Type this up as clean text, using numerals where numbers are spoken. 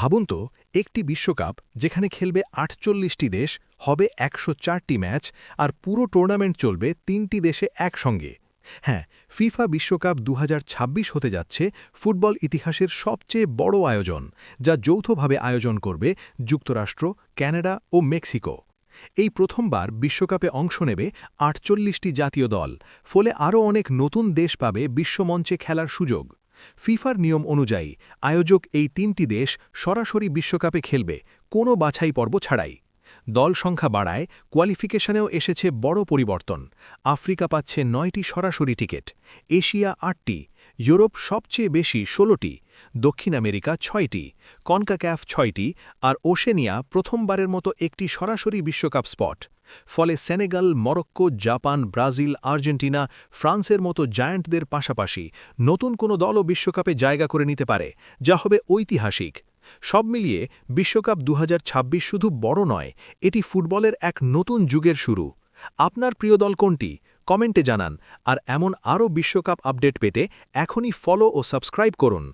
ভাবুন তো, একটি বিশ্বকাপ যেখানে খেলবে ৪৮টি দেশ, হবে ১০৪টি ম্যাচ, আর পুরো টুর্নামেন্ট চলবে ৩টি দেশে একসঙ্গে। হ্যাঁ, ফিফা বিশ্বকাপ ২০২৬ হতে যাচ্ছে ফুটবল ইতিহাসের সবচেয়ে বড় আয়োজন, যা যৌথভাবে আয়োজন করবে যুক্তরাষ্ট্র, কানাডা ও মেক্সিকো। এই প্রথমবার বিশ্বকাপে অংশ নেবে ৪৮টি জাতীয় দল, ফলে আরও অনেক নতুন দেশ পাবে বিশ্বমঞ্চে খেলার সুযোগ। ফিফার নিয়ম অনুযায়ী আয়োজক এই ৩টি দেশ সরাসরি বিশ্বকাপে খেলবে, কোনো বাছাই পর্ব ছাড়াই। দল সংখ্যা বাড়ায়, কোয়ালিফিকেশনেও এসেছে বড় পরিবর্তন। আফ্রিকা পাচ্ছে ৯টি সরাসরি টিকিট, এশিয়া ৮টি, ইউরোপ সবচেয়ে বেশি ১৬টি, দক্ষিণ আমেরিকা ৬টি, কনকাক্যাফ ৬টি, আর ওশেনিয়া প্রথমবারের মতো একটি সরাসরি বিশ্বকাপ স্পট। ফলে Senegal, Morocco, Japan, Brazil, Argentina, ফ্রান্সের মতো জায়ান্টদের পাশাপাশি নতুন কোনো দলও বিশ্বকাপে জায়গা করে নিতে পারে, যা হবে ঐতিহাসিক। সব মিলিয়ে বিশ্বকাপ ২০২৬ শুধু বড় নয়, এটি ফুটবলের এক নতুন যুগের শুরু। আপনার প্রিয় দল কোনটি? কমেন্টে জানান। আর এমন আরও বিশ্বকাপ আপডেট পেতে এখনই ফলো ও সাবস্ক্রাইব করুন।